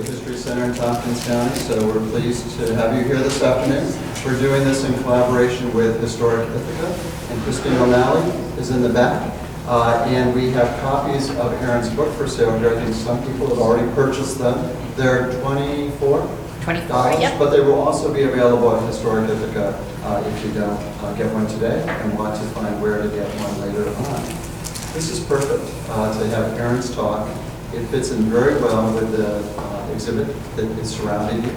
the History Center in Tompkins County, so we're pleased to have you here this afternoon. We're doing this in collaboration with Historic Ithaca, and Christine O'Malley is in the back. And we have copies of Aaron's book for sale here. I think some people have already purchased them. They're $24, yep. but they will also be available at Historic Ithaca if you don't get one today and want to find where to get one later on. This is perfect to have Aaron's talk. It fits in very well with the exhibit that is surrounding you.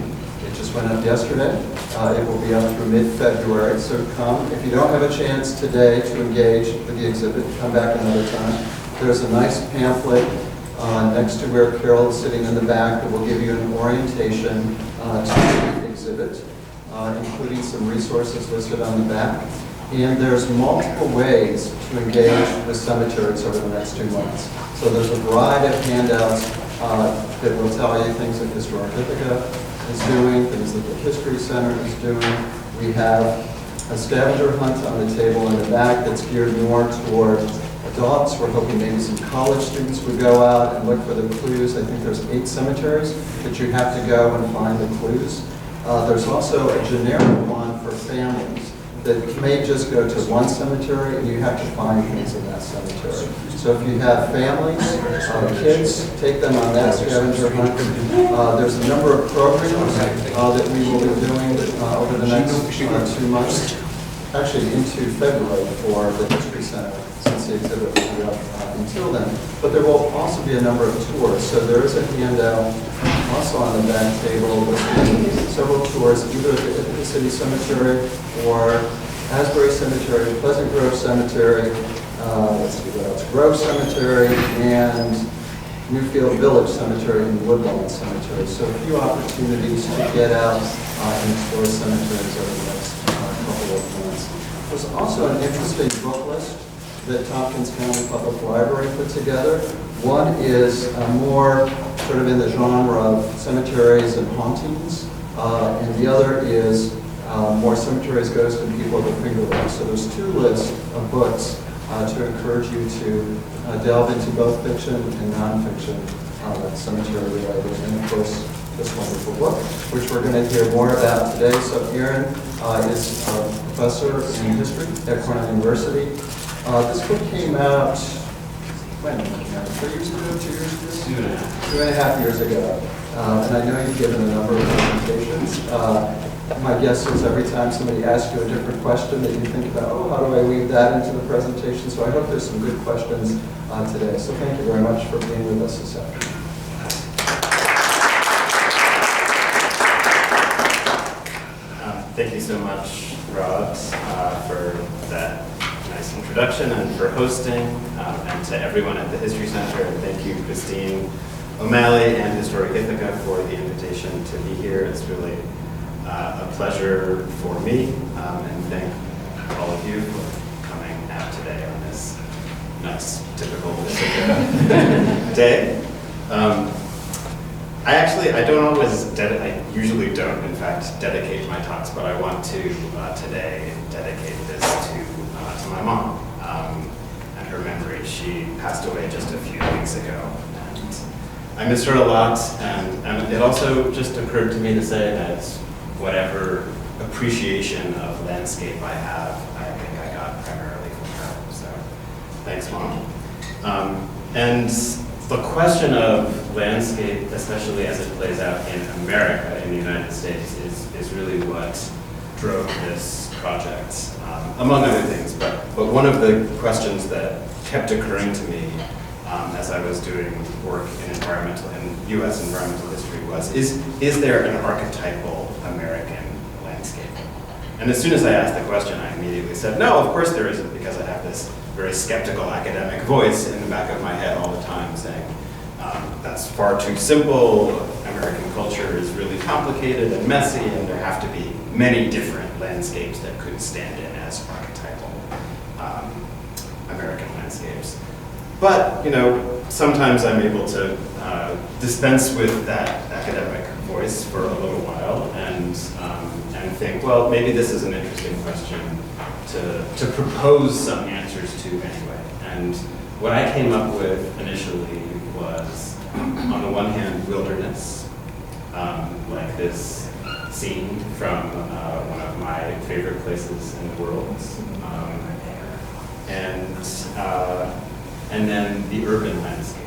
It just went up yesterday. It will be up through mid-February, so come. If you don't have a chance today to engage with the exhibit, come back another time. There's a nice pamphlet next to where Carol is sitting in the back that will give you an orientation to the exhibit, including some resources listed on the back. And there's multiple ways to engage with cemeteries over the next 2 months. So there's a variety of handouts that will tell you things that Historic Ithaca is doing, things that the History Center is doing. We have a scavenger hunt on the table in the back that's geared more toward adults. We're hoping maybe some college students would go out and look for the clues. I think there's 8 cemeteries that you have to go and find the clues. There's also a generic one for families that may just go to one cemetery and you have to find things in that cemetery. So if you have families, kids, take them on that scavenger hunt. There's a number of programs that we will be doing over the next 2 months, actually into February for the History Center, since the exhibit will be up until then. But there will also be a number of tours. So there is a handout also on the back table with several tours, either at the Ithaca City Cemetery or Asbury Cemetery, Pleasant Grove Cemetery, let's see what else, Grove Cemetery, and Newfield Village Cemetery and Woodlawn Cemetery. So a few opportunities to get out and explore cemeteries over the next couple of months. There's also an interesting book list that Tompkins County Public Library put together. One is more sort of in the genre of cemeteries and hauntings, and the other is more cemeteries, ghosts, and people with finger list. So there's 2 lists of books to encourage you to delve into both fiction and nonfiction cemetery related, and of course this wonderful book, which we're going to hear more about today. So Aaron is a professor in history at Cornell University. This book came out, when? 3 years ago, 2 years ago? 2.5 years ago. And I know you've given a number of presentations. My guess is every time somebody asks you a different question that you think about, oh, how do I weave that into the presentation? So I hope there's some good questions today. So thank you very much for being with us this afternoon. Thank you so much, Rob, for that nice introduction and for hosting, and to everyone at the History Center. And thank you, Christine O'Malley and Historic Ithaca, for the invitation to be here. It's really a pleasure for me, and thank all of you for coming out today on this nice, typical Ithaca day. I usually don't, in fact, dedicate my talks, but I want to today dedicate this to my mom and her memory. She passed away just a few weeks ago, and I miss her a lot, and it also just occurred to me to say that whatever appreciation of landscape I have, I think I got primarily from her. So thanks, Mom. And the question of landscape, especially as it plays out in America, in the United States, is really what drove this project, among other things. But one of the questions that kept occurring to me as I was doing work in U.S. environmental history was, is there an archetypal American landscape? And as soon as I asked the question, I immediately said, no, of course there isn't, because I have this very skeptical academic voice in the back of my head all the time saying, that's far too simple, American culture is really complicated and messy, and there have to be many different landscapes that could stand in as archetypal American landscapes. But, sometimes I'm able to dispense with that academic voice for a little while and think, well, maybe this is an interesting question to propose some answers to anyway. And what I came up with initially was, on the one hand, wilderness, like this scene from one of my favorite places in the world. And then the urban landscape.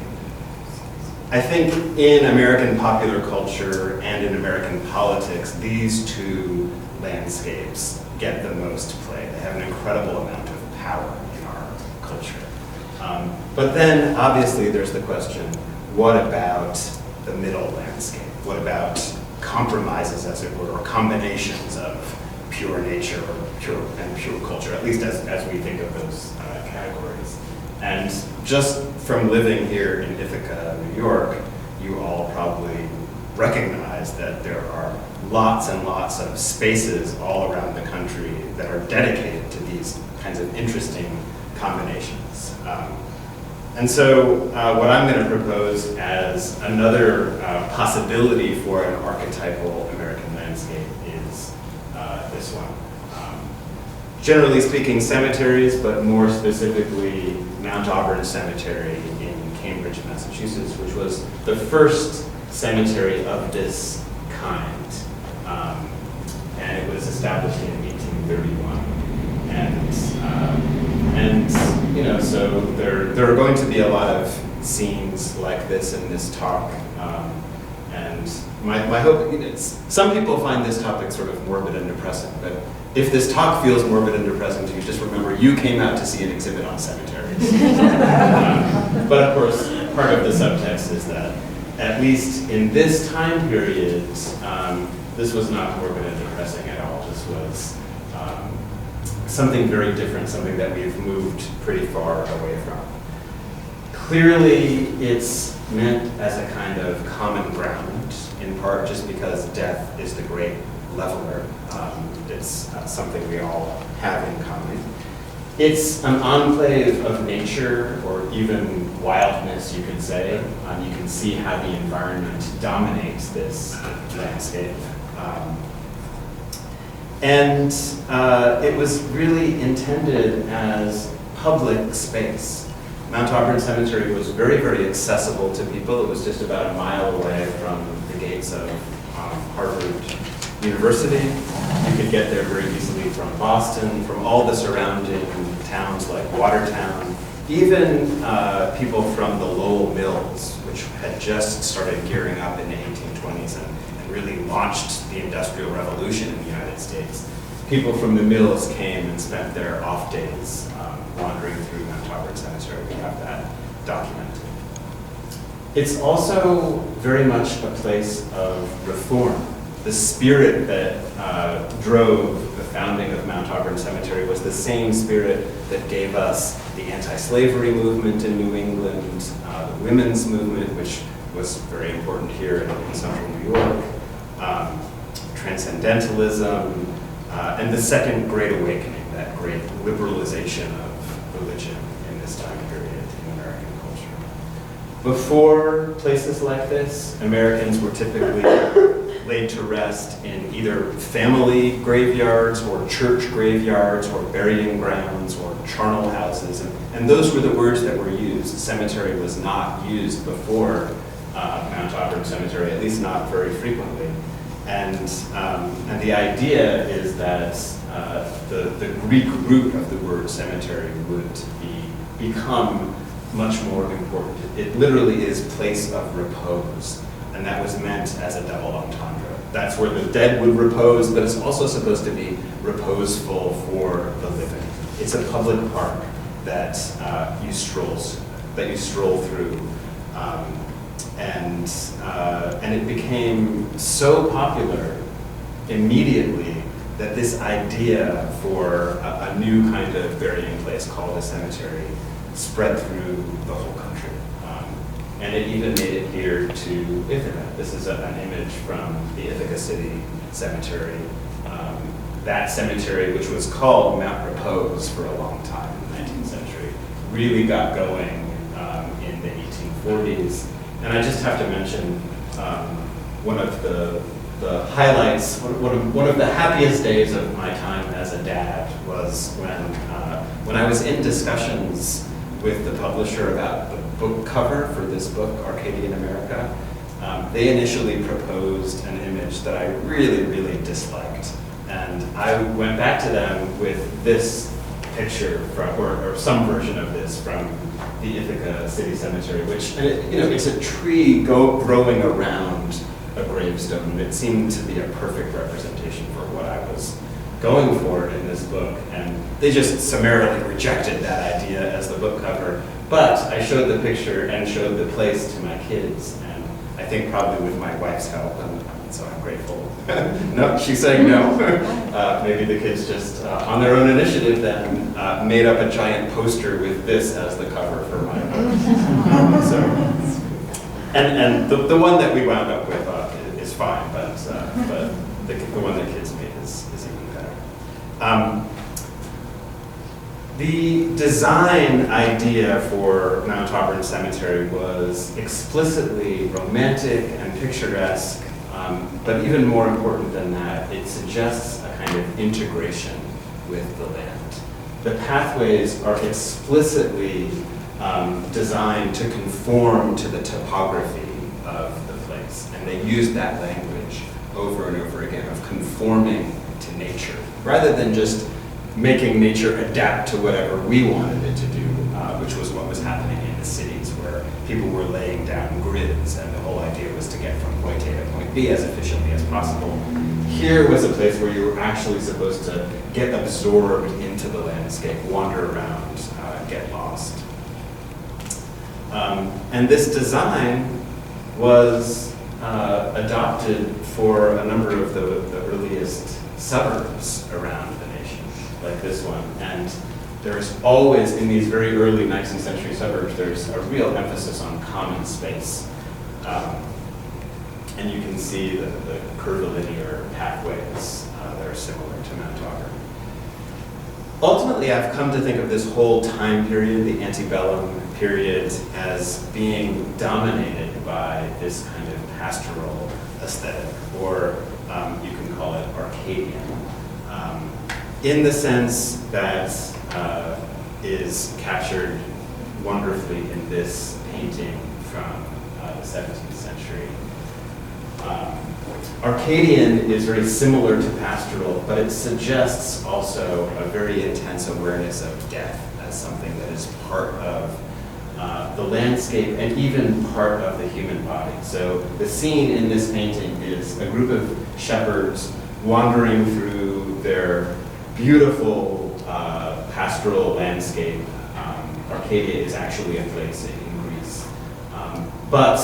I think in American popular culture and in American politics, these two landscapes get the most play. They have an incredible amount of power in our culture. But then, obviously, there's the question, what about the middle landscape? What about compromises, as it were, or combinations of pure nature or pure culture, at least as we think of those categories? And just from living here in Ithaca, New York, you all probably recognize that there are lots and lots of spaces all around the country that are dedicated to these kinds of interesting combinations. And so what I'm going to propose as another possibility for an archetypal American landscape is this one. Generally speaking, cemeteries, but more specifically Mount Auburn Cemetery in Cambridge, Massachusetts, which was the first cemetery of this kind. And it was established in 1831. And you know, so there are going to be a lot of scenes like this in this talk. And my hope, some people find this topic sort of morbid and depressing, but if this talk feels morbid and depressing to you, just remember you came out to see an exhibit on cemeteries. But of course, part of the subtext is that, at least in this time period, this was not morbid and depressing at all. This was something very different, something that we've moved pretty far away from. Clearly, it's meant as a kind of common ground, in part just because death is the great leveler. It's something we all have in common. It's an enclave of nature, or even wildness, you could say. You can see how the environment dominates this landscape. And it was really intended as public space. Mount Auburn Cemetery was very, very accessible to people. It was just about a mile away from the gates of Harvard University. You could get there very easily from Boston, from all the surrounding towns like Watertown, even people from the Lowell Mills, which had just started gearing up in the 1820s and really launched the Industrial Revolution in the United States. People from the mills came and spent their off days wandering through Mount Auburn Cemetery. We have that documented. It's also very much a place of reform. The spirit that drove the founding of Mount Auburn Cemetery was the same spirit that gave us the anti-slavery movement in New England, the women's movement, which was very important here in central New York, transcendentalism, and the Second Great Awakening, that great liberalization of religion in this time period in American culture. Before places like this, Americans were typically laid to rest in either family graveyards or church graveyards or burying grounds or charnel houses. And those were the words that were used. Cemetery was not used before Mount Auburn Cemetery, at least not very frequently. And the idea is that the Greek root of the word cemetery would become much more important. It literally is place of repose. And that was meant as a double entendre. That's where the dead would repose, but it's also supposed to be reposeful for the living. It's a public park that you stroll through, and it became so popular immediately that this idea for a new kind of burying place called a cemetery spread through the whole country. And it even made it here to Ithaca. This is an image from the Ithaca City Cemetery. That cemetery, which was called Mount Repose for a long time in the 19th century, really got going in the 1840s. And I just have to mention one of the highlights, one of the happiest days of my time as a dad was when I was in discussions with the publisher about the book cover for this book, Arcadian America. they initially proposed an image that I really, really disliked. And I went back to them with this picture, from, or some version of this from the Ithaca City Cemetery, which, it's a tree growing around a gravestone. It seemed to be a perfect representation for what I was going for in this book. And they just summarily rejected that idea as the book cover. But I showed the picture and showed the place to my kids, and I think probably with my wife's help, and so I'm grateful. No, she's saying no. Maybe the kids just, on their own initiative then, made up a giant poster with this as the cover for my book. And the one that we wound up with is fine, but the one that kids made is even better. The design idea for Mount Auburn Cemetery was explicitly romantic and picturesque, but even more important than that, it suggests a kind of integration with the land. The pathways are explicitly designed to conform to the topography of the place, and they use that language over and over again of conforming to nature, rather than just making nature adapt to whatever we wanted it to do, which was what was happening in the cities, where people were laying down grids, and the whole idea was to get from point A to point B as efficiently as possible. Here was a place where you were actually supposed to get absorbed into the landscape, wander around, get lost. And this design was adopted for a number of the earliest suburbs around the nation, like this one. And there's always, in these very early 19th century suburbs, there's a real emphasis on common space. And you can see the curvilinear pathways that are similar to Mount Auburn. Ultimately, I've come to think of this whole time period, the antebellum period, as being dominated by this kind of pastoral aesthetic, or you can call it Arcadian, in the sense that is captured wonderfully in this painting from the 17th century. Arcadian is very similar to pastoral, but it suggests also a very intense awareness of death as something that is part of the landscape and even part of the human body. So the scene in this painting is a group of shepherds wandering through their beautiful pastoral landscape. Arcadia is actually a place in Greece. But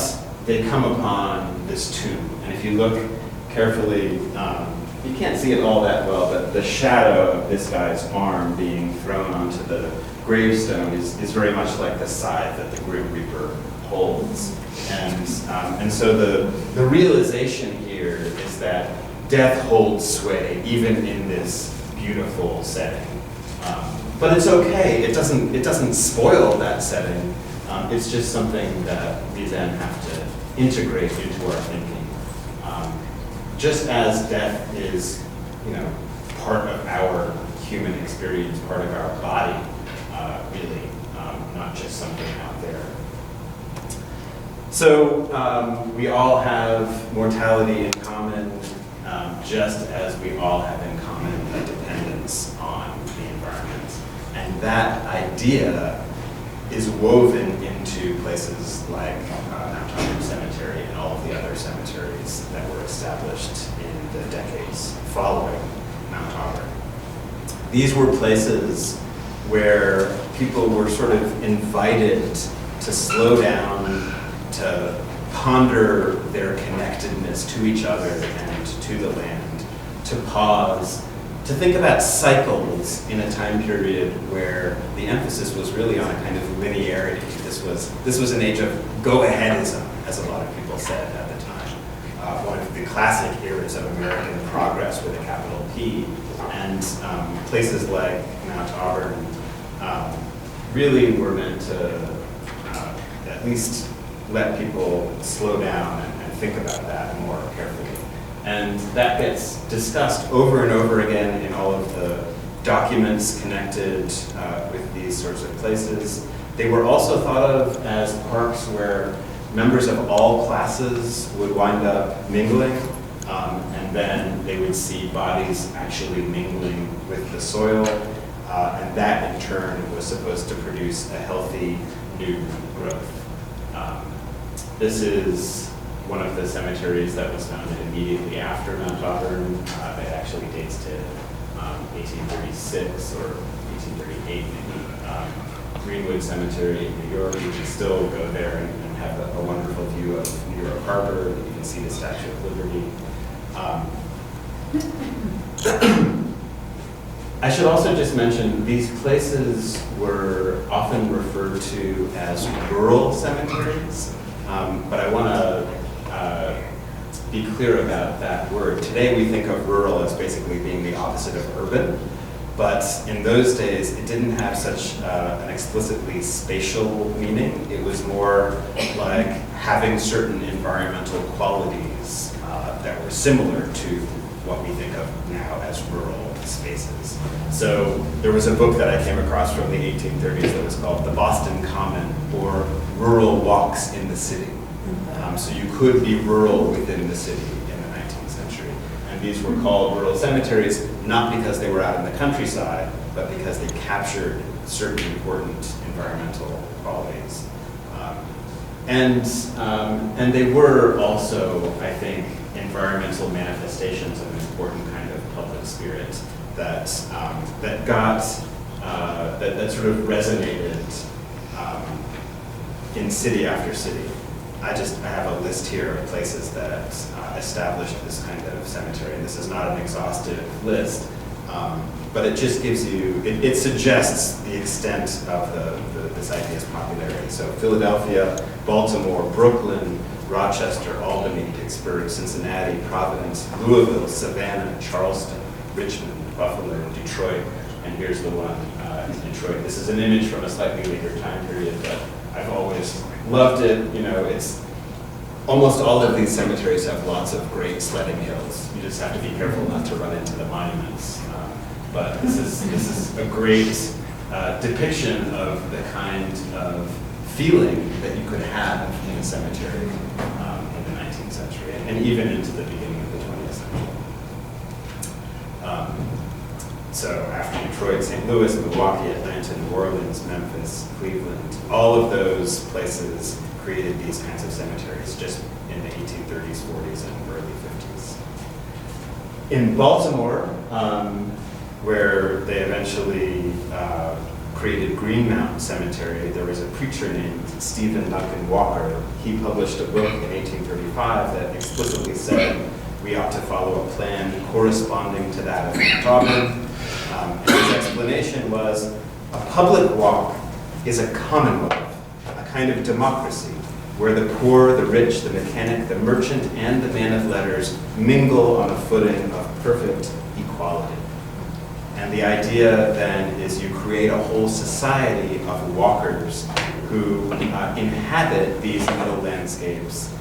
they come upon this tomb, and if you look carefully, you can't see it all that well, but the shadow of this guy's arm being thrown onto the gravestone is very much like the scythe that the Grim Reaper holds. And so the realization here is that death holds sway even in this beautiful setting. But it's okay. It doesn't spoil that setting. It's just something that we then have to integrate into our thinking. Just as death is, part of our human experience, part of our body, really, not just something out there. So we all have mortality in common, just as we all have in common a dependence on the environment. And that idea is woven into places like Mount Auburn Cemetery and all of the other cemeteries that were established in the decades following Mount Auburn. These were places where people were sort of invited to slow down, to ponder their connectedness to each other and to the land, to pause, to think about cycles in a time period where the emphasis was really on a kind of linearity. This was an age of go-aheadism, as a lot of people said at the time. One of the classic eras of American progress with a capital P. And places like Mount Auburn really were meant to at least let people slow down and think about that more carefully. And that gets discussed over and over again in all of the documents connected with these sorts of places. They were also thought of as parks where members of all classes would wind up mingling, and then they would see bodies actually mingling with the soil, and that in turn was supposed to produce a healthy new growth. This is one of the cemeteries that was founded immediately after Mount Auburn. It actually dates to 1836 or 1838 maybe. Greenwood Cemetery in New York. You can still go there and have a wonderful view of New York Harbor. You can see the Statue of Liberty. I should also just mention these places were often referred to as rural cemeteries, but I want to be clear about that word. Today we think of rural as basically being the opposite of urban, but in those days it didn't have such an explicitly spatial meaning. It was more like having certain environmental qualities that were similar to what we think of now as rural spaces. So there was a book that I came across from the 1830s that was called The Boston Common, or Rural Walks in the City. So you could be rural within the city in the 19th century. And these were called rural cemeteries, not because they were out in the countryside, but because they captured certain important environmental qualities. And they were also, I think, environmental manifestations of an important kind of public spirit that that sort of resonated in city after city. I have a list here of places that established this kind of cemetery, and this is not an exhaustive list, but it just gives you, it suggests the extent of this idea's popularity. So Philadelphia, Baltimore, Brooklyn, Rochester, Albany, Pittsburgh, Cincinnati, Providence, Louisville, Savannah, Charleston, Richmond, Buffalo, Detroit, and here's the one in Detroit. This is an image from a slightly later time period, but I've always loved it. You know, it's almost all of these cemeteries have lots of great sledding hills. You just have to be careful not to run into the monuments. But this is a great depiction of the kind of feeling that you could have in a cemetery in the 19th century, and even into the beginning of the 20th century. So after Detroit, St. Louis, Milwaukee, Atlanta, New Orleans, Memphis, Cleveland, all of those places created these kinds of cemeteries just in the 1830s, 40s, and early 50s. In Baltimore, where they eventually created Greenmount Cemetery, there was a preacher named Stephen Duncan Walker. He published a book in 1835 that explicitly said we ought to follow a plan corresponding to that of Mount Auburn. And his explanation was, a public walk is a commonwealth, a kind of democracy, where the poor, the rich, the mechanic, the merchant, and the man of letters mingle on a footing of perfect equality. And the idea then is you create a whole society of walkers who inhabit these meadow landscapes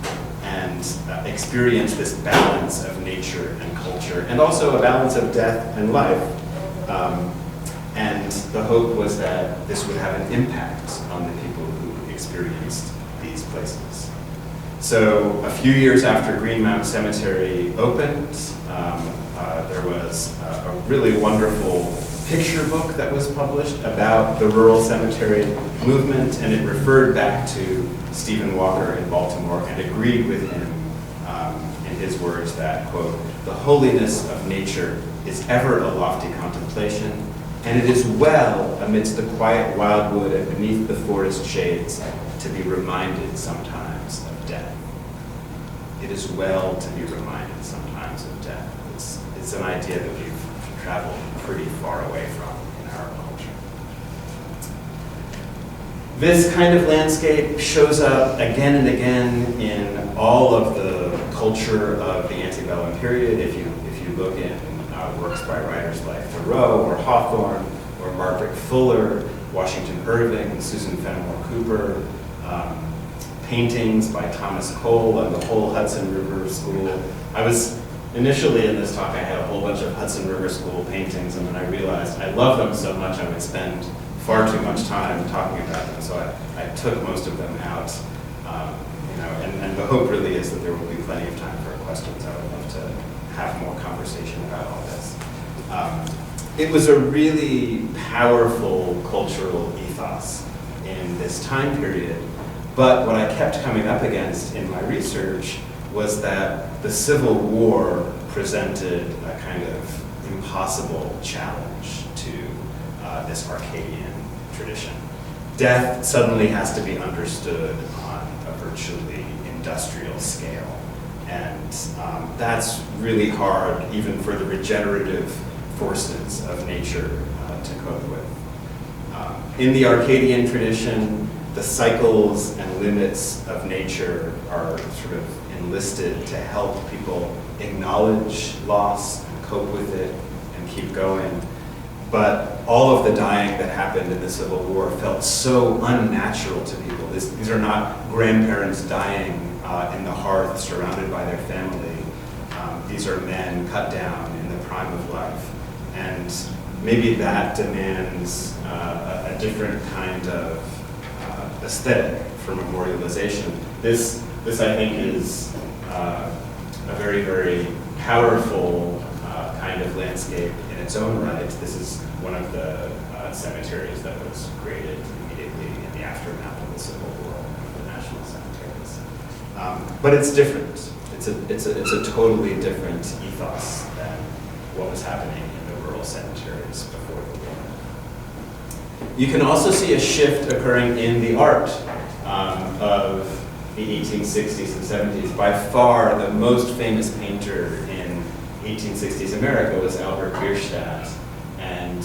and experience this balance of nature and culture, and also a balance of death and life. And the hope was that this would have an impact on the people who experienced these places. So a few years after Greenmount Cemetery opened, there was a really wonderful picture book that was published about the rural cemetery movement, and it referred back to Stephen Walker in Baltimore and agreed with him in his words that, quote, "The holiness of nature is ever a lofty contemplation, and it is well amidst the quiet wildwood and beneath the forest shades to be reminded sometimes of death." It is well to be reminded sometimes of death. It's an idea that we've traveled pretty far away from in our culture. This kind of landscape shows up again and again in all of the culture of the antebellum period. If you look in works by writers like Thoreau or Hawthorne or Margaret Fuller, Washington Irving, Susan Fenimore Cooper, paintings by Thomas Cole and the whole Hudson River School. Initially in this talk, I had a whole bunch of Hudson River School paintings, and then I realized I love them so much I would spend far too much time talking about them, so I took most of them out. And the hope really is that there will be plenty of time for questions. I would love to have more conversation about all this. It was a really powerful cultural ethos in this time period, but what I kept coming up against in my research was that the Civil War presented a kind of impossible challenge to this Arcadian tradition. Death suddenly has to be understood on a virtually industrial scale. And that's really hard even for the regenerative forces of nature to cope with. In the Arcadian tradition, the cycles and limits of nature are sort of enlisted to help people acknowledge loss and cope with it and keep going. But all of the dying that happened in the Civil War felt so unnatural to people. These are not grandparents dying in the hearth surrounded by their family. These are men cut down in the prime of life. And maybe that demands a different kind of aesthetic for memorialization. This I think is a very, very powerful kind of landscape in its own right. This is one of the cemeteries that was created immediately in the aftermath of the Civil War, one of the national cemeteries. But it's different. It's a totally different ethos than what was happening in the rural cemeteries before the war. You can also see a shift occurring in the art of the 1860s and 70s. By far, the most famous painter in 1860s America was Albert Bierstadt, and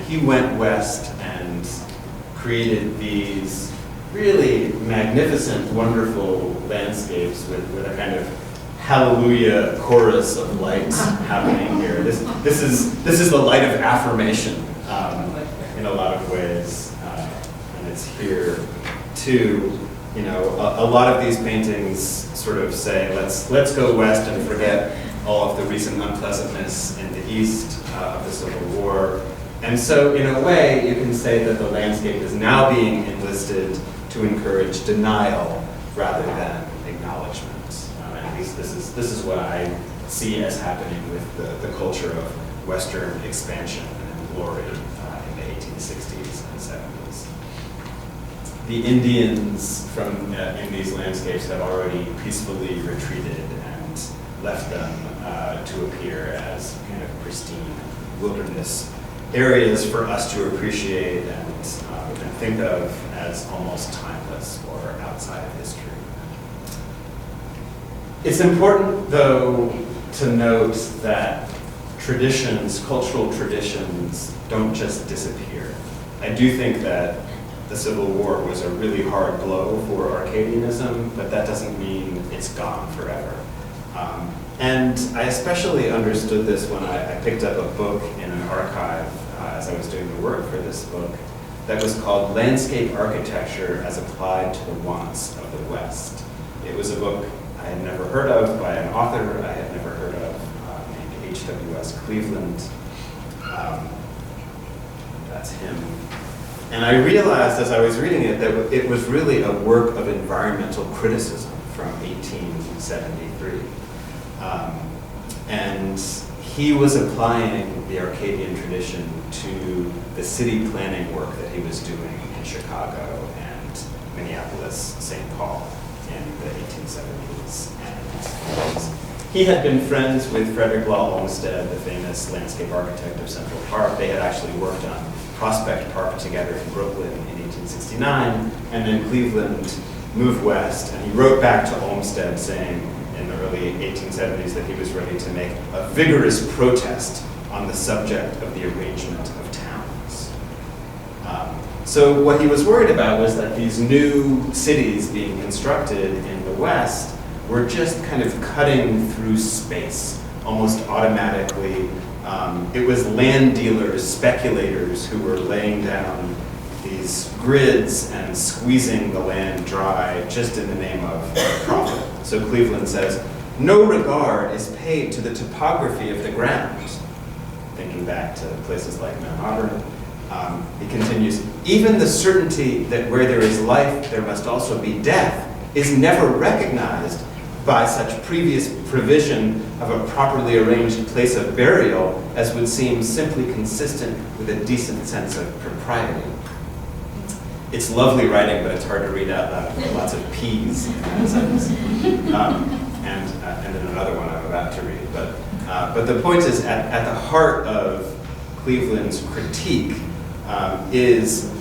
he went west and created these really magnificent, wonderful landscapes with a kind of hallelujah chorus of light happening here. This is the light of affirmation in a lot of ways, and it's here too. You know, a lot of these paintings sort of say, let's go west and forget all of the recent unpleasantness in the east of the Civil War. And so, in a way, you can say that the landscape is now being enlisted to encourage denial rather than acknowledgement. At least this is what I see as happening with the culture of Western expansion and glory in the 1860s and 70s. The Indians in these landscapes have already peacefully retreated and left them to appear as kind of pristine wilderness areas for us to appreciate and think of as almost timeless or outside of history. It's important, though, to note that traditions, cultural traditions, don't just disappear. I do think that the Civil War was a really hard blow for Arcadianism, but that doesn't mean it's gone forever. And I especially understood this when I picked up a book in an archive as I was doing the work for this book that was called Landscape Architecture as Applied to the Wants of the West. It was a book I had never heard of by an author I had never heard of named H.W.S. Cleveland. That's him. And I realized as I was reading it that it was really a work of environmental criticism from 1873. And he was applying the Arcadian tradition to the city planning work that he was doing in Chicago and Minneapolis, St. Paul in the 1870s. And he had been friends with Frederick Law Olmsted, the famous landscape architect of Central Park. They had actually worked on Prospect Park together in Brooklyn in 1869, and then Cleveland moved west, and he wrote back to Olmsted saying in the early 1870s that he was ready to make a vigorous protest on the subject of the arrangement of towns. So what he was worried about was that these new cities being constructed in the West were just kind of cutting through space almost automatically. It was land dealers, speculators who were laying down these grids and squeezing the land dry just in the name of profit. So Cleveland says, no regard is paid to the topography of the ground. Thinking back to places like Mount Auburn. He continues, even the certainty that where there is life, there must also be death is never recognized by such previous provision of a properly arranged place of burial as would seem simply consistent with a decent sense of propriety. It's lovely writing, but it's hard to read out loud with lots of P's in that sentence. And then another one I'm about to read. But the point is, at the heart of Cleveland's critique is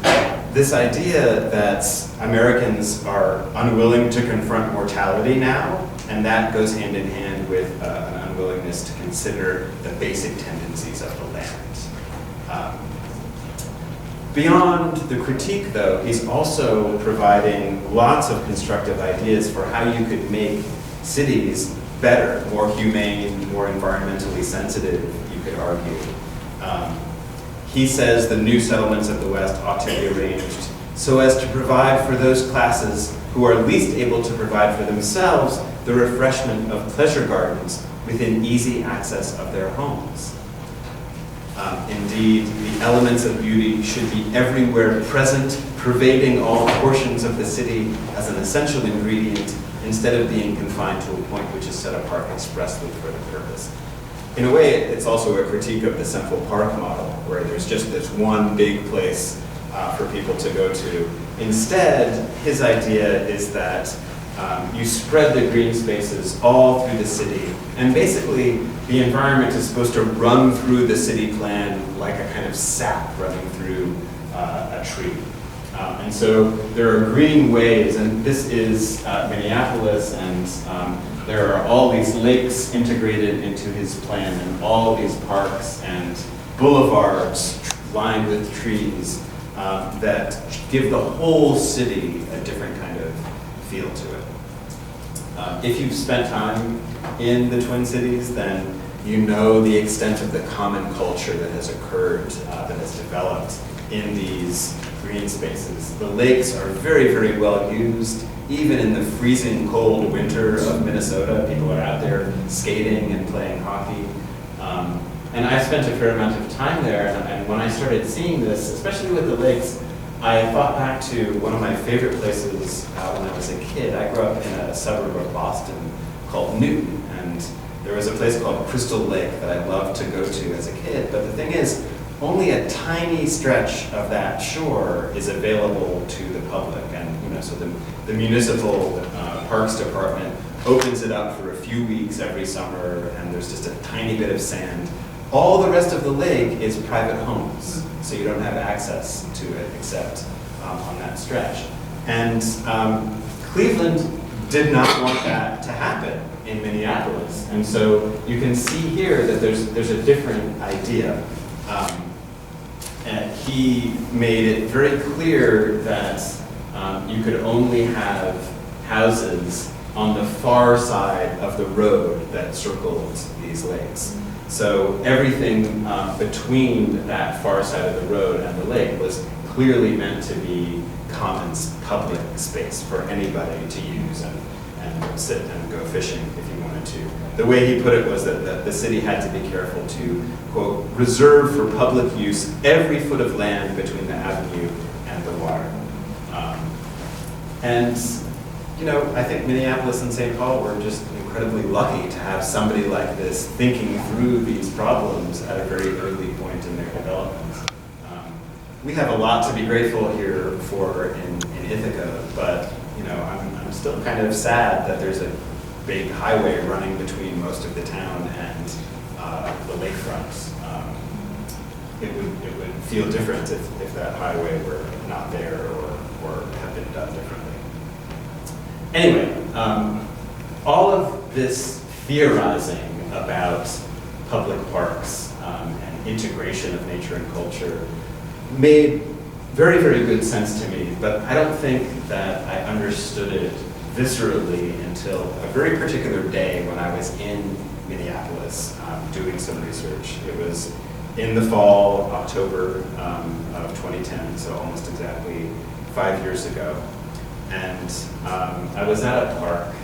this idea that Americans are unwilling to confront mortality now, and that goes hand in hand with an unwillingness to consider the basic tendencies of the land. Beyond the critique, though, he's also providing lots of constructive ideas for how you could make cities better, more humane, more environmentally sensitive, you could argue. He says the new settlements of the West ought to be arranged so as to provide for those classes who are least able to provide for themselves the refreshment of pleasure gardens within easy access of their homes. Indeed, the elements of beauty should be everywhere present, pervading all portions of the city as an essential ingredient, instead of being confined to a point which is set apart expressly for the purpose. In a way, it's also a critique of the Central Park model, where there's just this one big place for people to go to. Instead, his idea is that you spread the green spaces all through the city, and basically the environment is supposed to run through the city plan like a kind of sap running through a tree. And so there are green ways, and this is Minneapolis, and there are all these lakes integrated into his plan, and all these parks and boulevards lined with trees that give the whole city a different kind of feel to it. If you've spent time in the Twin Cities, then you know the extent of the common culture that has occurred, that has developed in these green spaces. The lakes are very, very well used. Even in the freezing cold winter of Minnesota, people are out there skating and playing hockey. And I spent a fair amount of time there, and when I started seeing this, especially with the lakes, I thought back to one of my favorite places when I was a kid. I grew up in a suburb of Boston called Newton, and there was a place called Crystal Lake that I loved to go to as a kid. But the thing is, only a tiny stretch of that shore is available to the public, and so the municipal parks department opens it up for a few weeks every summer, and there's just a tiny bit of sand. All the rest of the lake is private homes, so you don't have access to it except on that stretch. And Cleveland did not want that to happen in Minneapolis, and so you can see here that there's a different idea. And he made it very clear that you could only have houses on the far side of the road that circled these lakes. So everything between that far side of the road and the lake was clearly meant to be common public space for anybody to use and sit and go fishing if you wanted to. The way he put it was that the city had to be careful to, quote, reserve for public use every foot of land between the avenue and the water. I think Minneapolis and St. Paul were just incredibly lucky to have somebody like this thinking through these problems at a very early point in their development. We have a lot to be grateful here for in Ithaca, but I'm still kind of sad that there's a big highway running between most of the town and the lakefronts. It would feel different if that highway were not there or had been done differently. Anyway, all of this theorizing about public parks and integration of nature and culture made very, very good sense to me, but I don't think that I understood it viscerally until a very particular day when I was in Minneapolis doing some research. It was in the fall, October of 2010, so almost exactly 5 years ago. And I was at a park.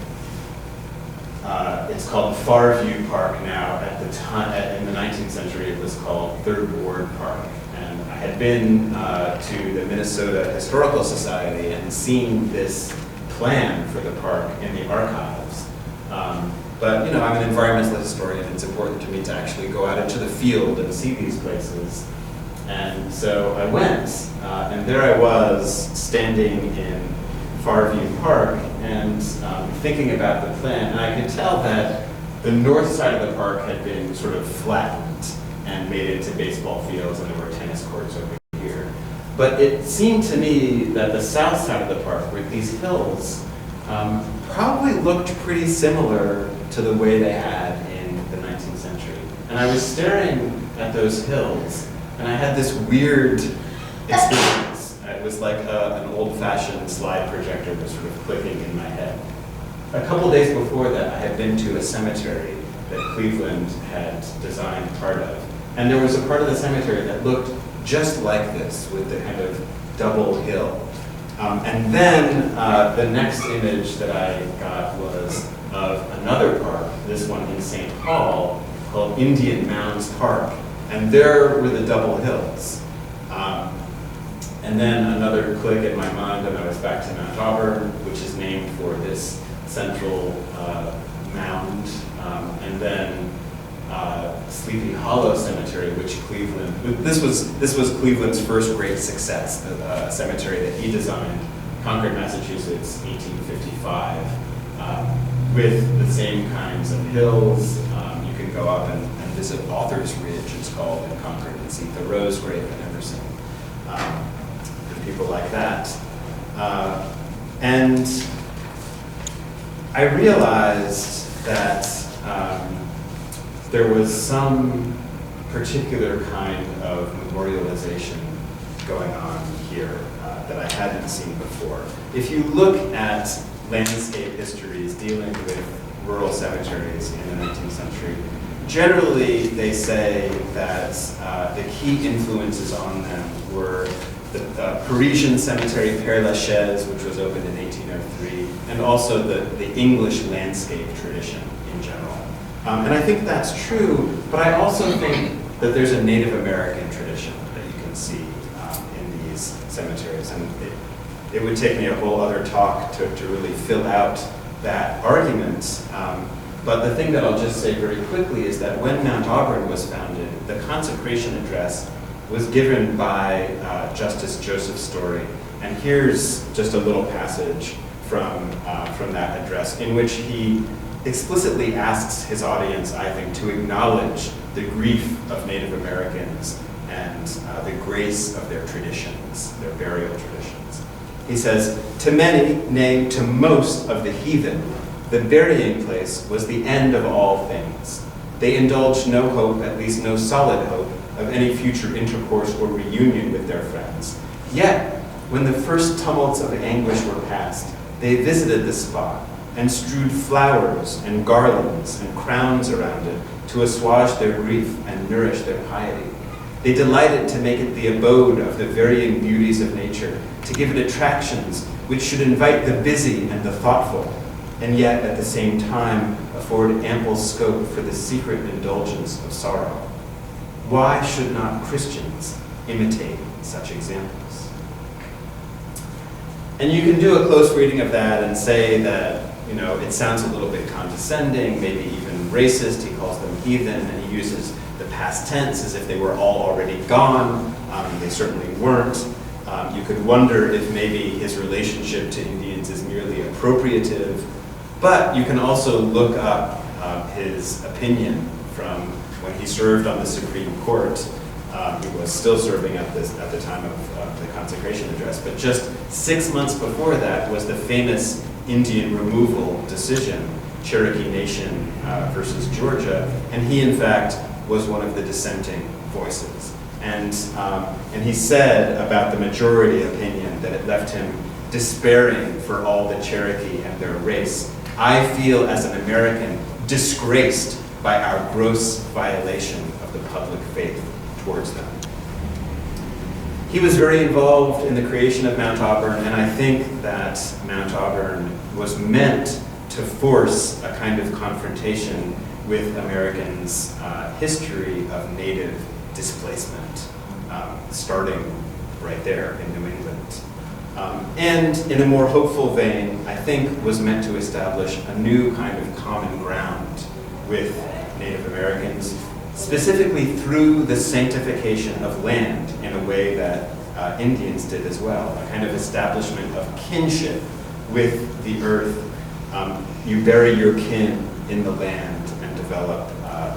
It's called Farview Park now. At the time, in the 19th century, it was called Third Ward Park. And I had been to the Minnesota Historical Society and seen this plan for the park in the archives. But I'm an environmental historian. It's important to me to actually go out into the field and see these places. And so I went, and there I was standing in Farview Park and thinking about the plan. And I could tell that the north side of the park had been sort of flattened and made into baseball fields, and there were tennis courts over here. But it seemed to me that the south side of the park, with these hills, probably looked pretty similar to the way they had in the 19th century. And I was staring at those hills, and I had this weird experience. It was like an old-fashioned slide projector was sort of clicking in my head. A couple days before that, I had been to a cemetery that Cleveland had designed part of. And there was a part of the cemetery that looked just like this, with the kind of double hill. And then the next image that I got was of another park, this one in St. Paul, called Indian Mounds Park. And there were the double hills. And then another click in my mind, and I was back to Mount Auburn, which is named for this central mound. And then Sleepy Hollow Cemetery, which Cleveland, this was Cleveland's first great success, the cemetery that he designed, Concord, Massachusetts, 1855, with the same kinds of hills. You can go up and visit Author's Ridge, it's called, in Concord, and see the Rose Grave and Emerson, and people like that. And I realized that there was some particular kind of memorialization going on here that I hadn't seen before. If you look at landscape histories dealing with rural cemeteries in the 19th century, generally they say that the key influences on them were the Parisian cemetery Père Lachaise, which was opened in 1803, and also the English landscape tradition in general. And I think that's true, but I also think that there's a Native American tradition that you can see in these cemeteries. And it would take me a whole other talk to really fill out that argument. But the thing that I'll just say very quickly is that when Mount Auburn was founded, the consecration address was given by Justice Joseph Story. And here's just a little passage from that address in which he explicitly asks his audience, I think, to acknowledge the grief of Native Americans and the grace of their traditions, their burial traditions. He says, "To many, nay, to most of the heathen, the burying place was the end of all things. They indulged no hope, at least no solid hope, of any future intercourse or reunion with their friends. Yet, when the first tumults of anguish were past, they visited the spot and strewed flowers and garlands and crowns around it to assuage their grief and nourish their piety. They delighted to make it the abode of the varying beauties of nature, to give it attractions which should invite the busy and the thoughtful, and yet at the same time afford ample scope for the secret indulgence of sorrow. Why should not Christians imitate such examples?" And you can do a close reading of that and say that, it sounds a little bit condescending, maybe even racist. He calls them heathen, and he uses the past tense as if they were all already gone. They certainly weren't. You could wonder if maybe his relationship to Indians is merely appropriative. But you can also look up his opinion from when he served on the Supreme Court. He was still serving at the time of the consecration address, but just 6 months before that was the famous Indian removal decision, Cherokee Nation versus Georgia, and he in fact was one of the dissenting voices. And he said about the majority opinion that it left him despairing for all the Cherokee and their race. "I feel as an American disgraced by our gross violation of the public faith towards them." He was very involved in the creation of Mount Auburn, and I think that Mount Auburn was meant to force a kind of confrontation with Americans' history of native displacement, starting right there in New England. And in a more hopeful vein, I think was meant to establish a new kind of common ground with Native Americans, specifically through the sanctification of land in a way that Indians did as well, a kind of establishment of kinship with the earth. You bury your kin in the land and develop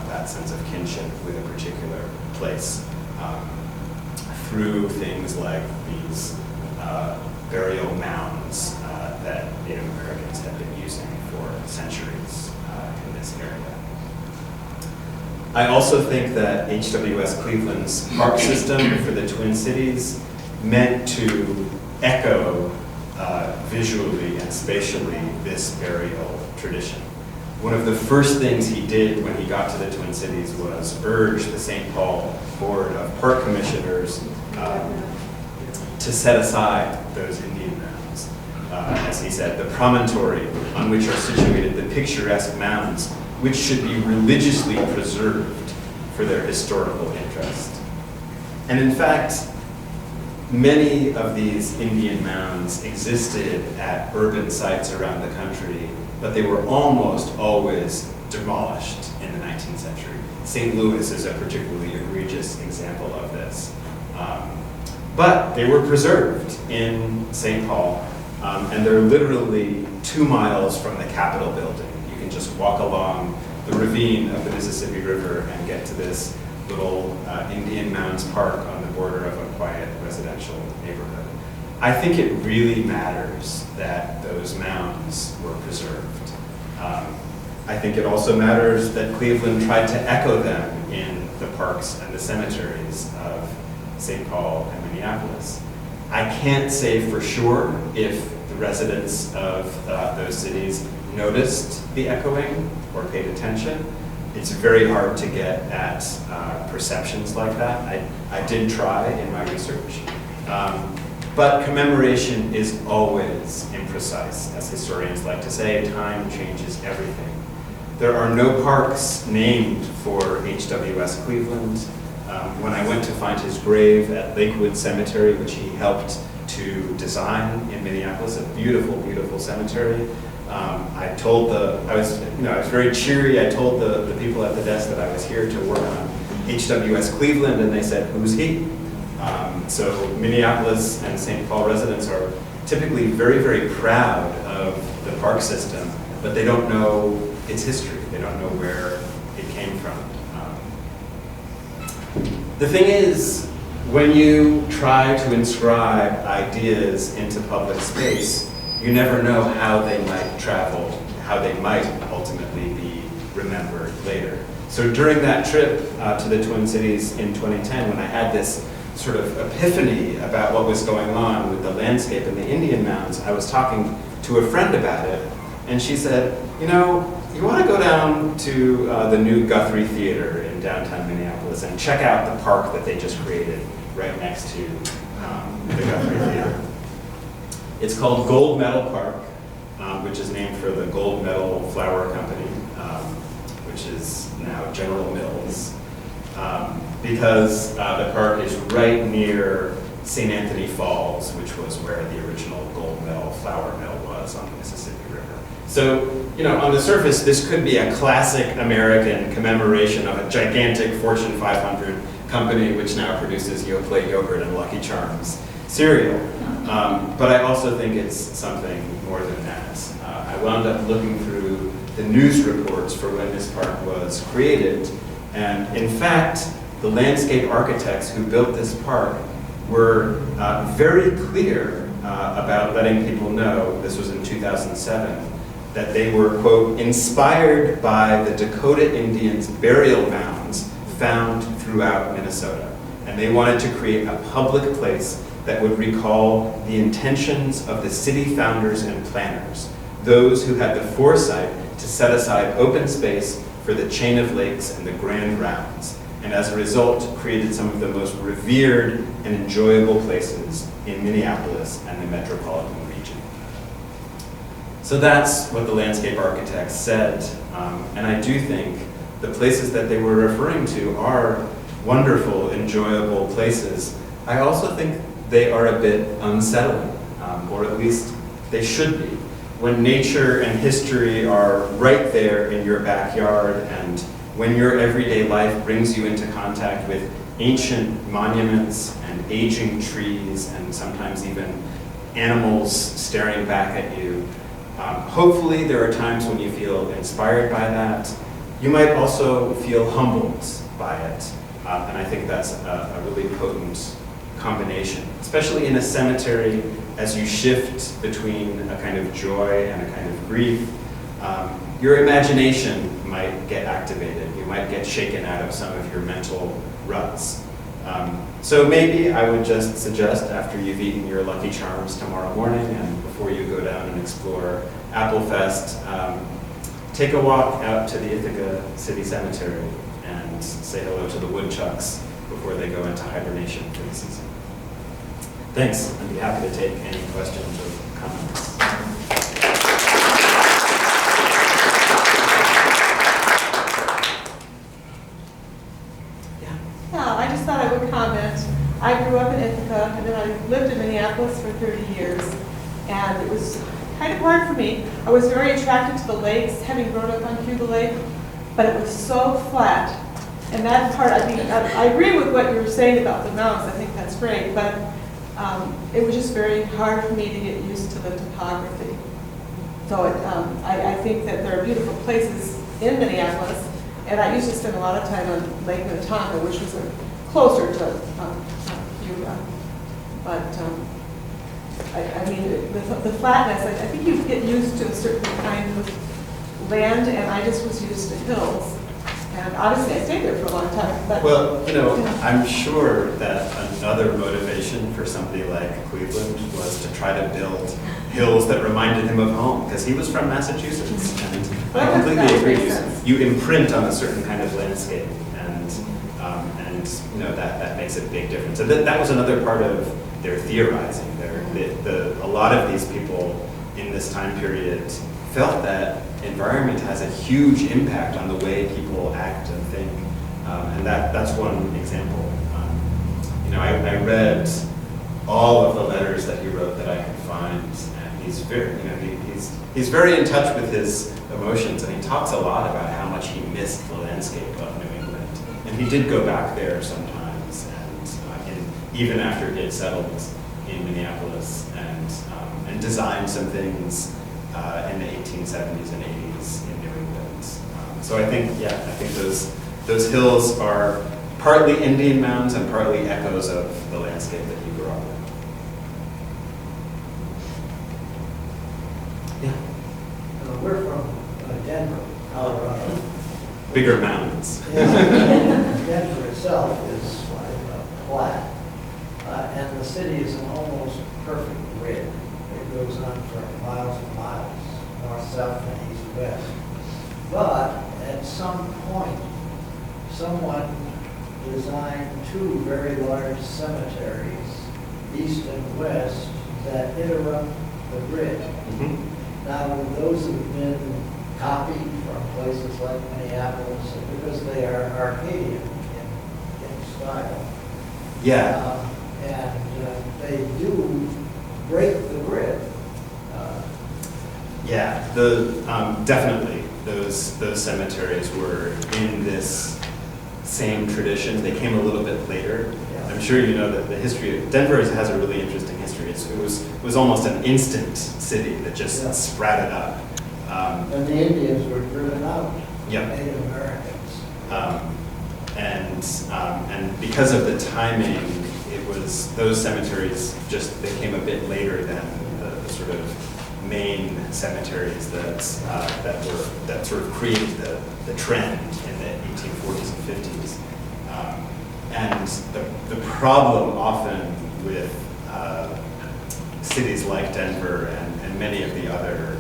that sense of kinship with a particular place through things like these burial mounds that Native Americans have been using for centuries in this area. I also think that H.W.S. Cleveland's park system for the Twin Cities meant to echo visually and spatially this burial tradition. One of the first things he did when he got to the Twin Cities was urge the St. Paul Board of Park Commissioners to set aside those Indian mounds. As he said, the promontory on which are situated the picturesque mounds, which should be religiously preserved for their historical interest. And in fact, many of these Indian mounds existed at urban sites around the country, but they were almost always demolished in the 19th century. St. Louis is a particularly egregious example of this. But they were preserved in St. Paul, and they're literally 2 miles from the Capitol building. You can just walk along the ravine of the Mississippi River and get to this little Indian Mounds Park on the border of a quiet residential neighborhood. I think it really matters that those mounds were preserved. I think it also matters that Cleveland tried to echo them in the parks and the cemeteries of St. Paul and Minneapolis. I can't say for sure if the residents of those cities noticed the echoing or paid attention. It's very hard to get at perceptions like that. I did try in my research. But commemoration is always imprecise. As historians like to say, time changes everything. There are no parks named for H.W.S. Cleveland. When I went to find his grave at Lakewood Cemetery, which he helped to design in Minneapolis, a beautiful, beautiful cemetery, I was very cheery. I told the people at the desk that I was here to work on H.W.S. Cleveland, and they said, "Who's he?" So Minneapolis and St. Paul residents are typically very, very proud of the park system, but they don't know its history. They don't know where it came from. The thing is, when you try to inscribe ideas into public space, you never know how they might travel, how they might ultimately be remembered later. So during that trip to the Twin Cities in 2010, when I had this sort of epiphany about what was going on with the landscape and the Indian mounds, I was talking to a friend about it, and she said, you want to go down to the new Guthrie Theater in downtown Minneapolis and check out the park that they just created right next to the Guthrie Theater. It's called Gold Medal Park, which is named for the Gold Medal Flour Company, which is now General Mills, because the park is right near St. Anthony Falls, which was where the original Gold Medal flour mill was on the Mississippi River. So, on the surface, this could be a classic American commemoration of a gigantic Fortune 500 company which now produces Yoplait yogurt and Lucky Charms cereal. But I also think it's something more than that. I wound up looking through the news reports for when this park was created, and in fact, the landscape architects who built this park were very clear about letting people know, this was in 2007, that they were, quote, inspired by the Dakota Indians' burial mounds found throughout Minnesota. And they wanted to create a public place that would recall the intentions of the city founders and planners, those who had the foresight to set aside open space for the chain of lakes and the grand rounds, and as a result created some of the most revered and enjoyable places in Minneapolis and the metropolitan region. So that's what the landscape architects said, and I do think the places that they were referring to are wonderful, enjoyable places. I also think they are a bit unsettling. or at least they should be. When nature and history are right there in your backyard, and when your everyday life brings you into contact with ancient monuments and aging trees and sometimes even animals staring back at you, hopefully there are times when you feel inspired by that. You might also feel humbled by it, and I think that's a really potent combination, especially in a cemetery as you shift between a kind of joy and a kind of grief. Your imagination might get activated. You might get shaken out of some of your mental ruts. So maybe I would just suggest, after you've eaten your Lucky Charms tomorrow morning and before you go down and explore Applefest, take a walk out to the Ithaca City Cemetery and say hello to the woodchucks before they go into hibernation for the season. Thanks. I'd be happy to take any questions or comments. Yeah, I just thought I would comment. I grew up in Ithaca, and then I lived in Minneapolis for 30 years, and it was kind of hard for me. I was very attracted to the lakes, having grown up on Cayuga Lake, but it was so flat. And that part, I agree with what you were saying about the mountains. I think that's great, but it was just very hard for me to get used to the topography. So I think that there are beautiful places in Minneapolis, and I used to spend a lot of time on Lake Minnetonka, which was closer to Cayuga. But I mean, the flatness, I think you get used to a certain kind of land, and I just was used to hills. And obviously I stayed there for a long time. But, well, you know, I'm sure that another motivation for somebody like Cleveland was to try to build hills that reminded him of home, because he was from Massachusetts, and I completely agree. You imprint on a certain kind of landscape, and you know that makes a big difference. So that was another part of their theorizing. A lot of these people in this time period felt that environment has a huge impact on the way people act and think, and that's one example. You know, I read all of the letters that he wrote that I could find, and he's very, you know, he's very in touch with his emotions, and he talks a lot about how much he missed the landscape of New England, and he did go back there sometimes, and even after he had settled in Minneapolis, and designed some things in the 1870s and 80s in New England. So I think those hills are partly Indian mounds and partly echoes of the landscape that he grew up in. Yeah. We're from Denver, Colorado. Bigger mountains. Denver itself is flat, and the city is an almost perfect grid. It goes on for miles and miles, north, south, and east, west. But at some point, someone designed two very large cemeteries, east and west, that interrupt the grid. Mm-hmm. Now, those have been copied from places like Minneapolis because they are Arcadian in style. Yeah. And they do break the grid. Yeah, definitely those cemeteries were in this same tradition. They came a little bit later. Yeah. I'm sure you know that the history of Denver has a really interesting history. It was almost an instant city that just sprouted up. And the Indians were driven out. Yep. Native Americans. And because of the timing, it was those cemeteries they came a bit later than the sort of main cemeteries that sort of created the trend in the 1840s and 50s. And the problem often with cities like Denver and many of the other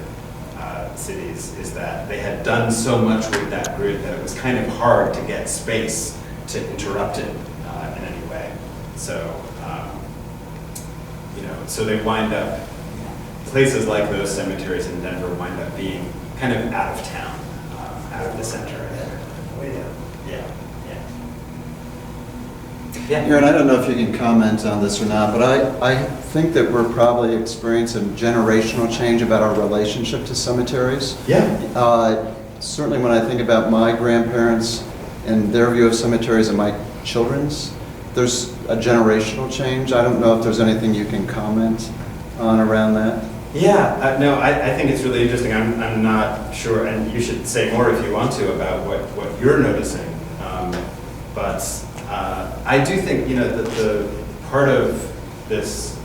cities is that they had done so much with that grid that it was kind of hard to get space to interrupt it in any way. So, so they wind up, places like those cemeteries in Denver wind up being kind of out of town, out of the center. Way down. Yeah, Yeah. Aaron, I don't know if you can comment on this or not, but I think that we're probably experiencing generational change about our relationship to cemeteries. Yeah. Certainly when I think about my grandparents and their view of cemeteries and my children's, there's a generational change. I don't know if there's anything you can comment on around that. Yeah, no, I think it's really interesting. I'm not sure, and you should say more if you want to about what you're noticing. But I do think, that the part of this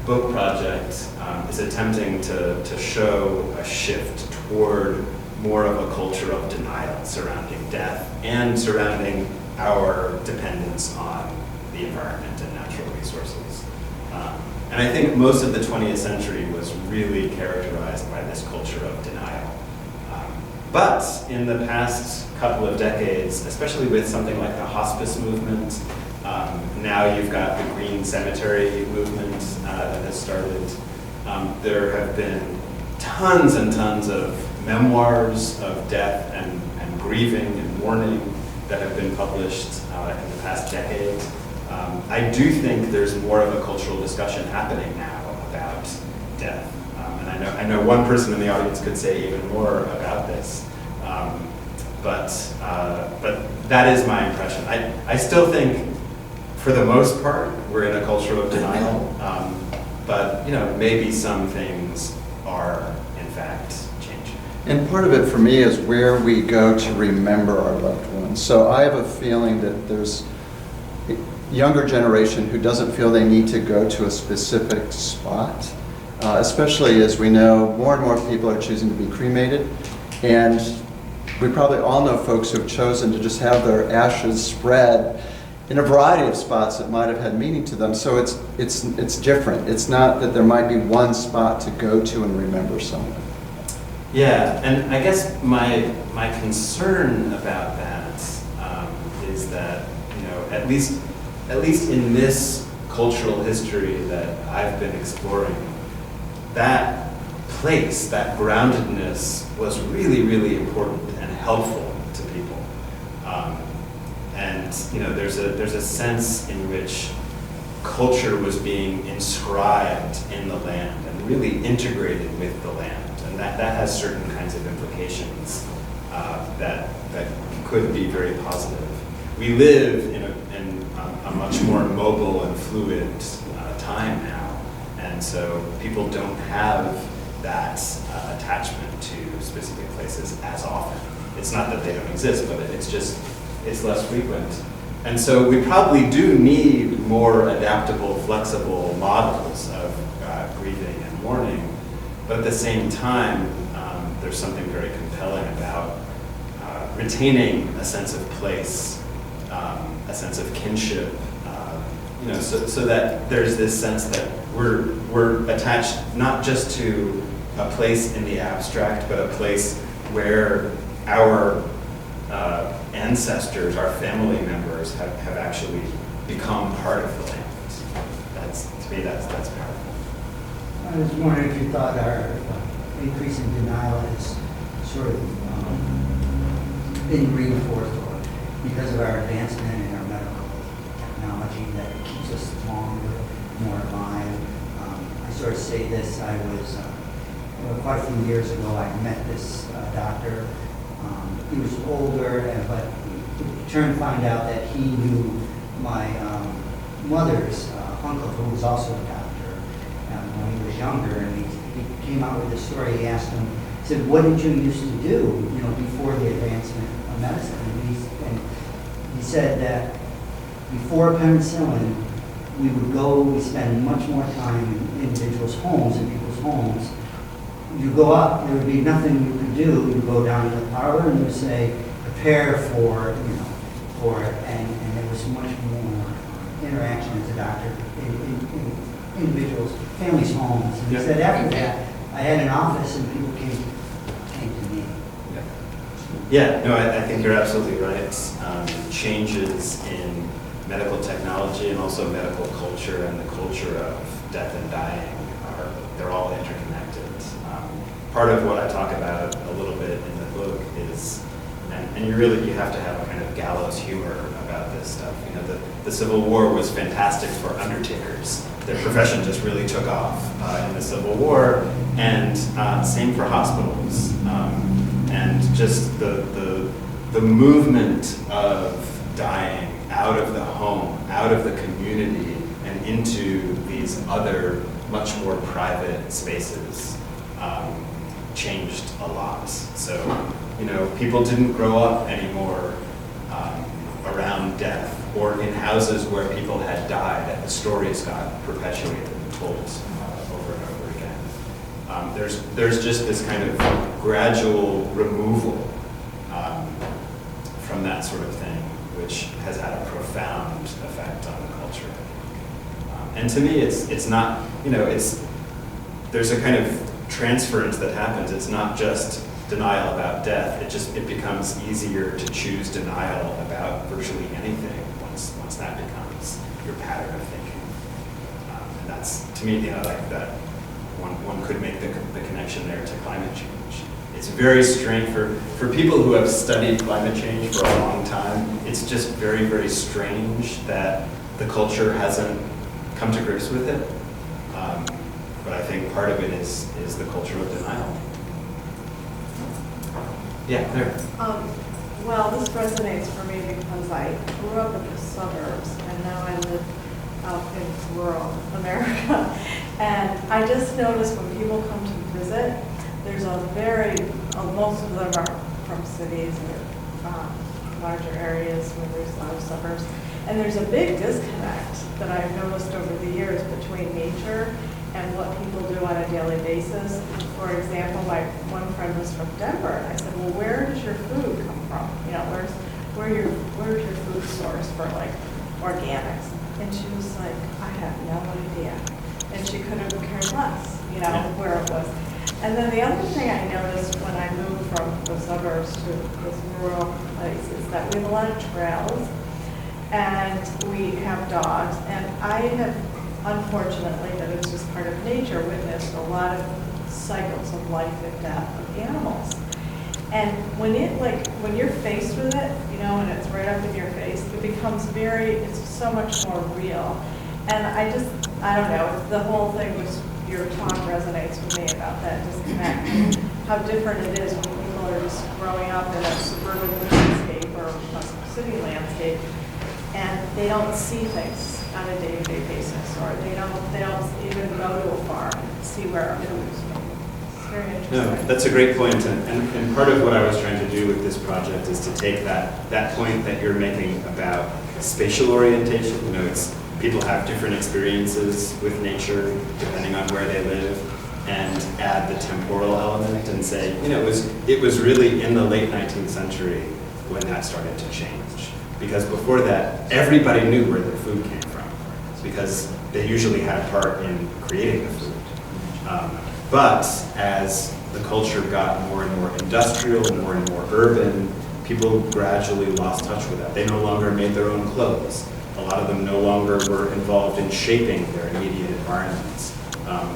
book project is attempting to show a shift toward more of a culture of denial surrounding death and surrounding our dependence on the environment and natural resources. And I think most of the 20th century was really characterized by this culture of denial. But in the past couple of decades, especially with something like the hospice movement, now you've got the green cemetery movement that has started. There have been tons and tons of memoirs of death and grieving and mourning that have been published in the past decade. I do think there's more of a cultural discussion happening now about death. And I know one person in the audience could say even more about this. But that is my impression. I still think, for the most part, we're in a culture of denial. But maybe some things are, in fact, changing. And part of it for me is where we go to remember our loved ones. So I have a feeling that there's a younger generation who doesn't feel they need to go to a specific spot, especially as we know more and more people are choosing to be cremated. And we probably all know folks who have chosen to just have their ashes spread in a variety of spots that might have had meaning to them. So it's different. It's not that there might be one spot to go to and remember someone. Yeah, and I guess my concern about that is that at least in this cultural history that I've been exploring, that place, that groundedness, was really, really important and helpful to people. And there's a sense in which culture was being inscribed in the land and really integrated with the land, and that has certain kinds of implications that could be very positive. We live in a much more mobile and fluid time now, and so people don't have that attachment to specific places as often. It's not that they don't exist, but it's less frequent. And so we probably do need more adaptable, flexible models of grieving and mourning, but at the same time, there's something very compelling about retaining a sense of place, a sense of kinship, so that there's this sense that we're attached not just to a place in the abstract, but a place where our ancestors, our family members, have actually become part of the land. To me, that's powerful. I was wondering if you thought our increase in denial is sort of been reinforced because of our advancement in our medical technology that keeps us longer, more alive. I sort of say this, I was, quite a few years ago, I met this doctor. He was older, but in turn find out that he knew my mother's uncle, who was also a doctor, when he was younger, and he came out with this story. He asked him, he said, "What did you used to do, before the advancement of medicine?" And he said that before penicillin, we spend much more time in individuals' homes, in people's homes. You go up, there would be nothing you could do. You go down to the parlor and you say, prepare for it, and there was much more interaction as a doctor in individuals, families' homes. And he said after that, I had an office and people came to me. Yeah, no, I think you're absolutely right. Changes in medical technology and also medical culture and the culture of death and dying they're all interconnected. Part of what I talk about a little bit in the book is And you have to have a kind of gallows humor about this stuff. You know, the Civil War was fantastic for undertakers. Their profession just really took off in the Civil War, and same for hospitals. And just the movement of dying out of the home, out of the community, and into these other, much more private spaces changed a lot. So, you know, people didn't grow up anymore around death or in houses where people had died, and the stories got perpetuated and told over and over again. There's just this kind of gradual removal from that sort of thing, which has had a profound effect on the culture. And to me, it's not, you know, there's a kind of transference that happens. It's not just denial about death. It becomes easier to choose denial about virtually anything once that becomes your pattern of thinking. And that's, to me, you know, like that one could make the connection there to climate change. It's very strange for people who have studied climate change for a long time. It's just very, very strange that the culture hasn't come to grips with it. But I think part of it is the culture of denial. Yeah, there. Well, this resonates for me because I grew up in the suburbs and now I live out in rural America. And I just noticed when people come to visit, there's a most of them are from cities or larger areas where there's a lot of suburbs. And there's a big disconnect that I've noticed over the years between nature and what people do on a daily basis. For example, my one friend was from Denver, and I said, well, where does your food come from? You know, where's your food source for like organics? And she was like, I have no idea. And she could have cared less, you know, where it was. And then the other thing I noticed when I moved from the suburbs to this rural place is that we have a lot of trails and we have dogs. And I have, unfortunately, that it's just part of nature, witnessed a lot of cycles of life and death of animals. And when you're faced with it, you know, and it's right up in your face, it becomes it's so much more real. And I don't know, the whole thing was, your talk resonates with me about that disconnect, and how different it is when people are just growing up in a suburban landscape or a city landscape, and they don't see things on a day-to-day basis, or they don't even go to a farm and see where it is. It's very interesting. No, that's a great point, and part of what I was trying to do with this project is to take that point that you're making about spatial orientation. You know, people have different experiences with nature depending on where they live, and add the temporal element and say, you know, it was really in the late 19th century when that started to change. Because before that, everybody knew where their food came from, because they usually had a part in creating the food. But as the culture got more and more industrial, more and more urban, people gradually lost touch with that. They no longer made their own clothes. A lot of them no longer were involved in shaping their immediate environments.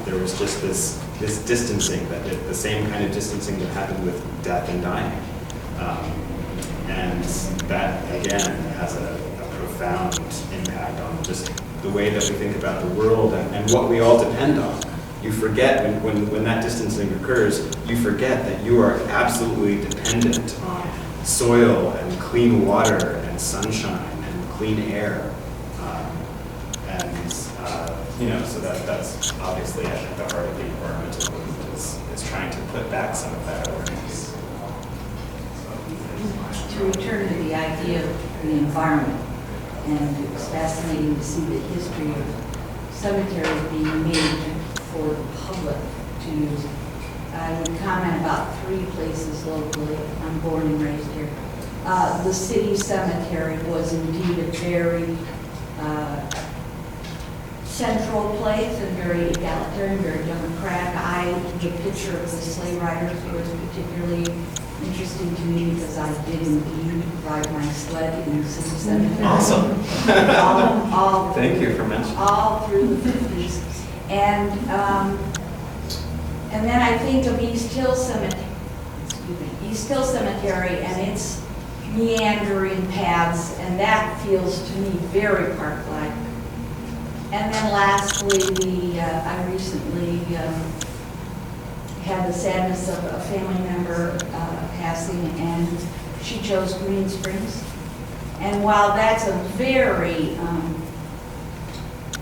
There was just this distancing, the same kind of distancing that happened with death and dying. And that, again, has a profound impact on just the way that we think about the world and what we all depend on. You forget, when that distancing occurs, you forget that you are absolutely dependent on soil and clean water and sunshine and clean air. You know, so that's obviously at the heart of the environmental movement is trying to put back some of that awareness. To return to the idea of the environment, and it was fascinating to see the history of cemeteries being made for the public to use. I would comment about 3 places locally. I'm born and raised here. The city cemetery was indeed a very central place and very egalitarian, very democratic. The picture of the sleigh riders was particularly interesting to me because I did indeed ride my sled in the city cemetery. Awesome. all Thank you for mentioning. All through the 50s. And then I think of East Hill Cemetery, and its meandering paths, and that feels to me very park-like. And then lastly, I recently had the sadness of a family member passing, and she chose Green Springs. And while that's a very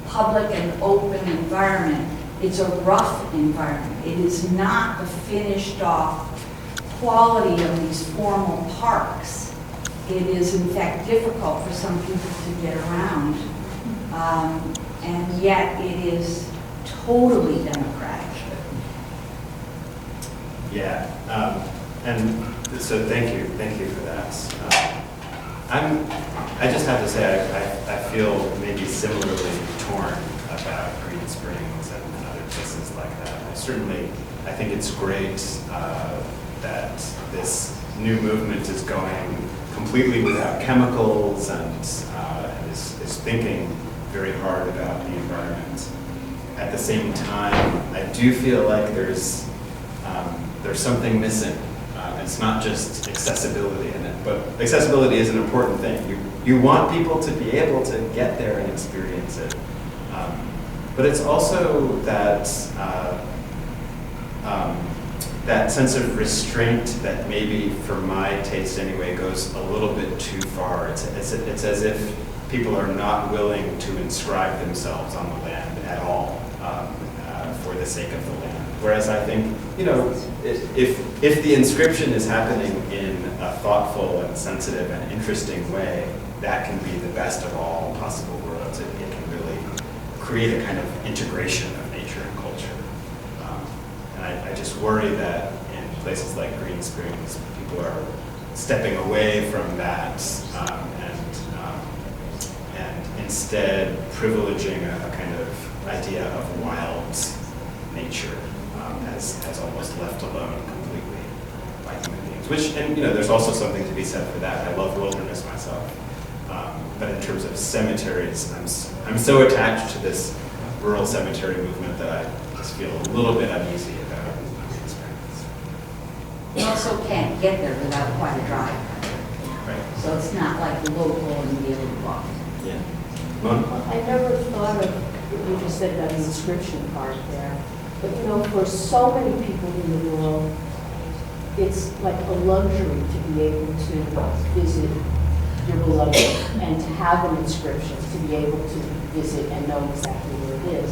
public and open environment, it's a rough environment. It is not the finished off quality of these formal parks. It is in fact difficult for some people to get around. And yet it is totally democratic. Yeah, and so thank you for that. I just have to say I feel maybe similarly torn about Green Springs and other places like that. I think it's great that this new movement is going completely without chemicals and is thinking very hard about the environment. At the same time, I do feel like there's something missing. It's not just accessibility in it, but accessibility is an important thing. You want people to be able to get there and experience it. But it's also that that sense of restraint that maybe, for my taste anyway, goes a little bit too far. It's as if people are not willing to inscribe themselves on the land at all for the sake of the land. Whereas I think, if the inscription is happening in a thoughtful and sensitive and interesting way, that can be the best of all possible worlds. It can really create a kind of integration of nature and culture. And I just worry that in places like Green Springs, people are stepping away from that and instead privileging a kind of idea of wild nature as almost left alone completely by human beings. There's also something to be said for that. I love wilderness myself. But in terms of cemeteries, I'm so attached to this rural cemetery movement that I just feel a little bit uneasy about these things. You also can't get there without quite a drive. Right. So it's not like local and be able to walk. Yeah. Mona? I never thought of what you just said about the inscription part there. But for so many people in the world, it's like a luxury to be able to visit your beloved and to have an inscription, to be able to visit and know exactly where it is.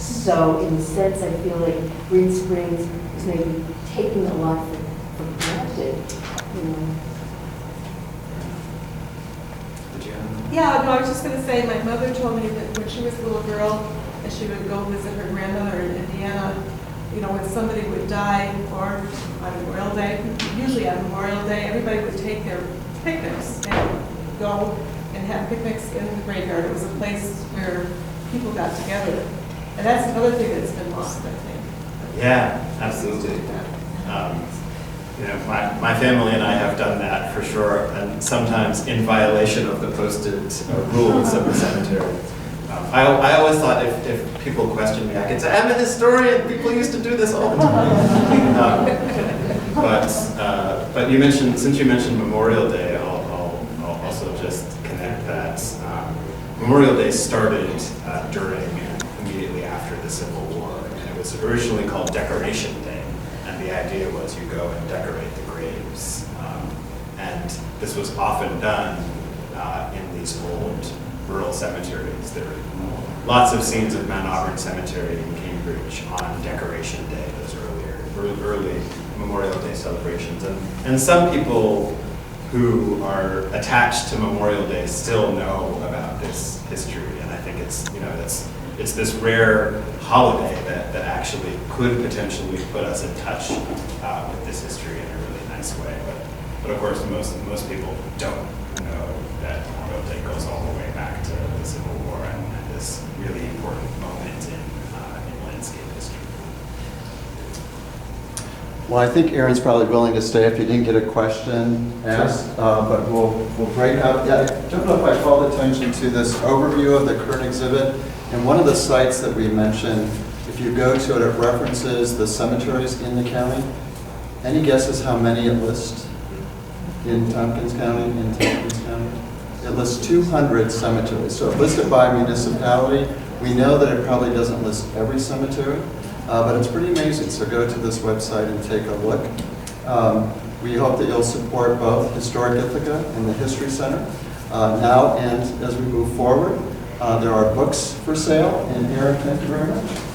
So in a sense, I feel like Green Springs is maybe taking a lot for granted, Did you have? Yeah, no, I was just going to say, my mother told me that when she was a little girl, and she would go visit her grandmother in Indiana, when somebody would die, or on Memorial Day, usually on Memorial Day, everybody would take their picnics and go and have picnics in the graveyard. It was a place where people got together. And that's another thing that's been lost, I think. Yeah, absolutely. My family and I have done that for sure, and sometimes in violation of the posted rules of the cemetery. I always thought if people questioned me, I could say, I'm a historian, people used to do this all the time. But since you mentioned Memorial Day, I'll also just connect that. Memorial Day started during and immediately after the Civil War, and it was originally called Decoration Day, and the idea was you go and decorate the graves. And this was often done in these old rural cemeteries. There were lots of scenes of Mount Auburn Cemetery in Cambridge on Decoration Day, those early Memorial Day celebrations. And some people who are attached to Memorial Day still know about this history. And I think it's this rare holiday that actually could potentially put us in touch with this history in a really nice way. But of course, most people don't know that Memorial Day goes all the way back to the Civil War and this really important moment in landscape history. Well, I think Aaron's probably willing to stay if you didn't get a question asked, but we'll break up. Yeah, I don't know if I called attention to this overview of the current exhibit. And one of the sites that we mentioned, if you go to it, it references the cemeteries in the county. Any guesses how many it lists? in Tompkins County, It lists 200 cemeteries. So listed by municipality. We know that it probably doesn't list every cemetery, but it's pretty amazing. So go to this website and take a look. We hope that you'll support both Historic Ithaca and the History Center. Now and as we move forward, there are books for sale. And Aaron, thank you very much.